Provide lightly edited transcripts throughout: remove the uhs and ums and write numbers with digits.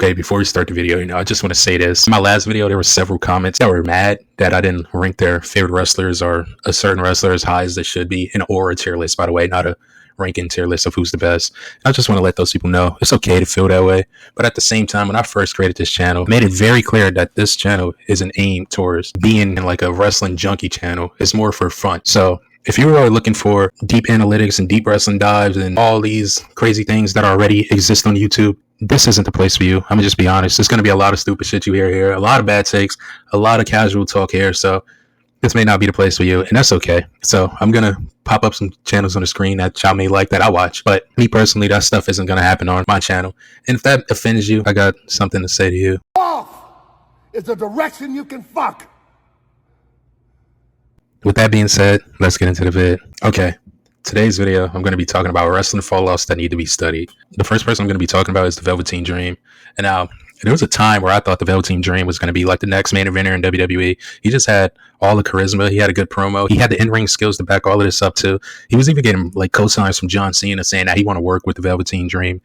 Okay, before we start the video, I just want to say this. In my last video, there were several comments that were mad that I didn't rank their favorite wrestlers or a certain wrestler as high as they should be, or a tier list, by the way, not a ranking tier list of who's the best. I just want to let those people know it's okay to feel that way. But at the same time, when I first created this channel, I made it very clear that this channel isn't aimed towards being like a wrestling junkie channel. It's more for fun. So if you are looking for deep analytics and deep wrestling dives and all these crazy things that already exist on YouTube, this isn't the place for you. I'm gonna just be honest. There's gonna be a lot of stupid shit you hear here, a lot of bad takes, a lot of casual talk here. So this may not be the place for you, and that's okay. So I'm gonna pop up some channels on the screen that y'all may like that I watch. But me personally, that stuff isn't gonna happen on my channel. And if that offends you, I got something to say to you. Off is the direction you can fuck. With that being said, let's get into the vid. Okay. Today's video, I'm going to be talking about wrestling fall-offs that need to be studied. The first person I'm going to be talking about is the Velveteen Dream. And now, there was a time where I thought the Velveteen Dream was going to be like the next main eventer in WWE. He just had all the charisma. He had a good promo. He had the in-ring skills to back all of this up too. He was even getting like co-signs from John Cena saying that he want to work with the Velveteen Dream.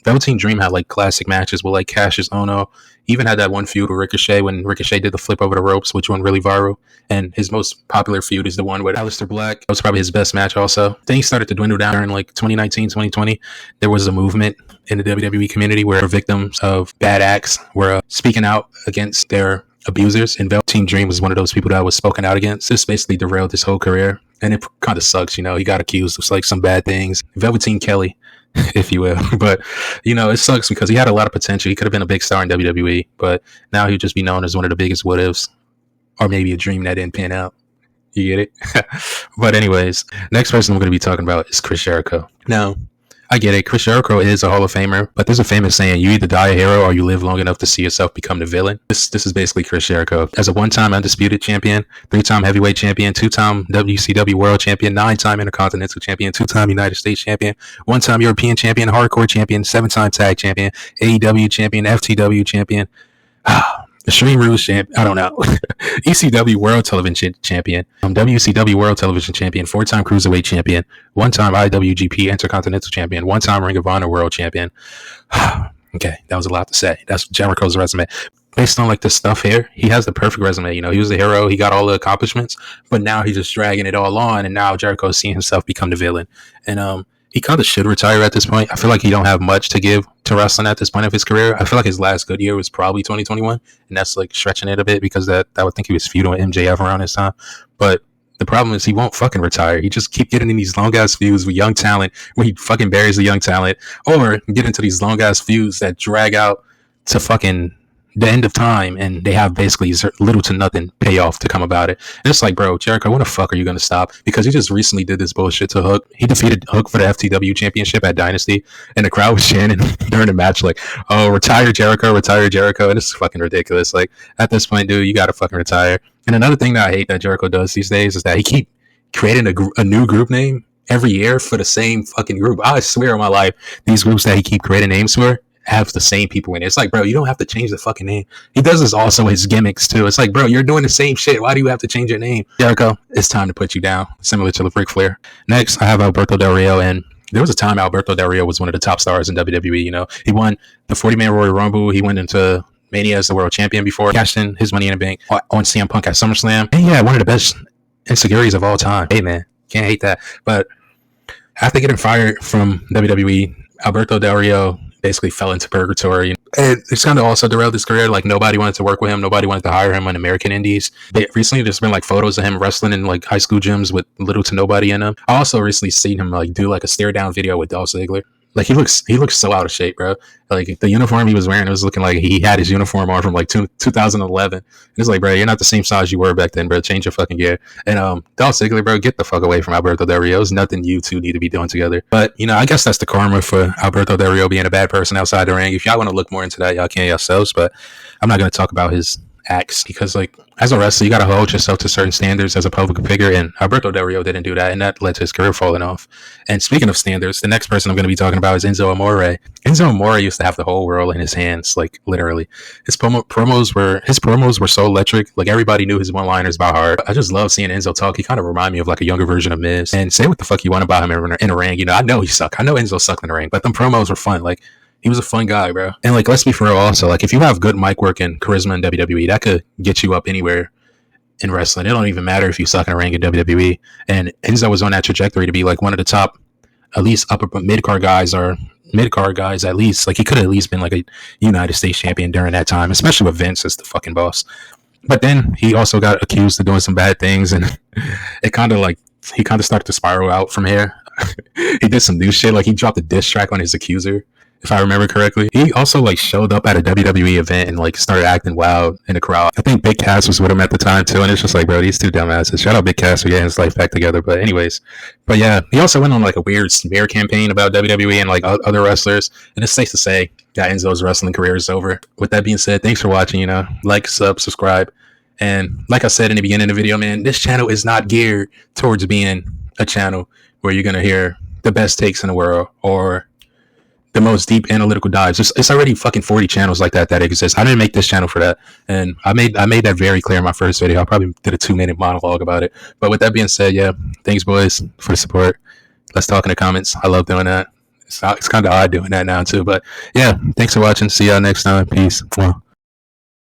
Velveteen Dream had like classic matches with like Cassius Ohno. He even had that one feud with Ricochet when Ricochet did the flip over the ropes, which went really viral. And his most popular feud is the one with Aleister Black. That was probably his best match also. Then he started to dwindle down during like 2019, 2020. There was a movement in the WWE community where victims of bad acts were speaking out against their abusers, and Velveteen Dream was one of those people that was spoken out against. This basically derailed his whole career, and it kind of sucks. He got accused of like some bad things, Velveteen Kelly, if you will. But it sucks because he had a lot of potential. He could have been a big star in WWE, but now he'd just be known as one of the biggest what ifs, or maybe a dream that didn't pan out. You get it? But anyways, next person I'm going to be talking about is Chris Jericho. Now, I get it. Chris Jericho is a Hall of Famer, but there's a famous saying, you either die a hero or you live long enough to see yourself become the villain. This is basically Chris Jericho. As a one-time undisputed champion, 3-time heavyweight champion, 2-time WCW world champion, 9-time intercontinental champion, 2-time United States champion, 1-time European champion, hardcore champion, 7-time tag champion, AEW champion, FTW champion, Extreme Rules champion, I don't know, ECW World Television Champion, WCW World Television Champion, 4-time Cruiserweight Champion, 1-time IWGP Intercontinental Champion, 1-time Ring of Honor World Champion. Okay, that was a lot to say. That's Jericho's resume. Based on like this stuff here, he has the perfect resume. He was the hero. He got all the accomplishments, but now he's just dragging it all on, and now Jericho's seeing himself become the villain. And he kind of should retire at this point. I feel like he don't have much to give to wrestling at this point of his career. I feel like his last good year was probably 2021, and that's like stretching it a bit because I would think he was feuding with MJF around this time. But the problem is he won't fucking retire. He just keep getting in these long ass feuds with young talent where he fucking buries the young talent, or get into these long ass feuds that drag out to fucking the end of time, and they have basically little to nothing payoff to come about it. And it's like, bro, Jericho, when the fuck are you gonna stop? Because he just recently did this bullshit to Hook. He defeated Hook for the FTW championship at Dynasty, and the crowd was chanting during the match like, oh, retire Jericho, and it's fucking ridiculous. Like, at this point, dude, you gotta fucking retire. And another thing that I hate that Jericho does these days is that he keep creating a new group name every year for the same fucking group. I swear on my life, these groups that he keep creating names for have the same people in it. It's like, bro, you don't have to change the fucking name. He does this also his gimmicks too. It's like, bro, you're doing the same shit. Why do you have to change your name? Jericho, it's time to put you down. Similar to the Ric Flair. Next, I have Alberto Del Rio, and there was a time Alberto Del Rio was one of the top stars in WWE. He won the 40-man Royal Rumble. He went into Mania as the world champion before, cashed in his Money in the Bank on CM Punk at SummerSlam. And yeah, one of the best insecurities of all time. Hey man, can't hate that. But after getting fired from WWE, Alberto Del Rio basically fell into purgatory. And it's kind of also derailed his career. Like, nobody wanted to work with him. Nobody wanted to hire him on American Indies. Recently, there's been like photos of him wrestling in like high school gyms with little to nobody in them. I also recently seen him like do like a stare down video with Dolph Ziggler. Like, he looks so out of shape, bro. Like, the uniform he was wearing, it was looking like he had his uniform on from like 2011. And it's like, bro, you're not the same size you were back then, bro. Change your fucking gear. And Dolph Ziggler, bro, get the fuck away from Alberto Del Rio. There's nothing you two need to be doing together. But I guess that's the karma for Alberto Del Rio being a bad person outside the ring. If y'all want to look more into that, y'all can yourselves. But I'm not going to talk about his acts because, like, as a wrestler, you got to hold yourself to certain standards as a public figure, and Alberto Del Rio didn't do that, and that led to his career falling off. And speaking of standards, the next person I'm going to be talking about is Enzo Amore. Enzo Amore used to have the whole world in his hands, like, literally. His promos were so electric. Like, everybody knew his one-liners by heart. I just love seeing Enzo talk. He kind of reminded me of like a younger version of Miz. And say what the fuck you want about him in a ring. I know he sucked. I know Enzo sucked in the ring, but them promos were fun. Like, He was a fun guy, bro. And like, let's be for real. Also, like, if you have good mic work and charisma in WWE, that could get you up anywhere in wrestling. It don't even matter if you suck in a ring in WWE. And Enzo was on that trajectory to be like one of the top, at least upper mid card guys, or mid card guys at least. Like, he could have at least been like a United States champion during that time, especially with Vince as the fucking boss. But then he also got accused of doing some bad things, and it kind of like he kind of started to spiral out from here. He did some new shit, like he dropped a diss track on his accuser, if I remember correctly. He also like showed up at a WWE event and like started acting wild in the crowd. I think Big Cass was with him at the time too, and it's just like, bro, these two dumbasses. Shout out Big Cass for getting his life back together. But anyways, but yeah, he also went on like a weird smear campaign about WWE and like other wrestlers, and it's safe to say that Enzo's wrestling career is over. With that being said, thanks for watching. Like, subscribe. And like I said in the beginning of the video, man, this channel is not geared towards being a channel where you're going to hear the best takes in the world or the most deep analytical dives. It's already fucking 40 channels like that exist. I didn't make this channel for that. And I made that very clear in my first video. I probably did a 2-minute monologue about it. But with that being said, yeah, thanks, boys, for the support. Let's talk in the comments. I love doing that. It's kind of odd doing that now, too. But yeah, thanks for watching. See y'all next time. Peace. Well.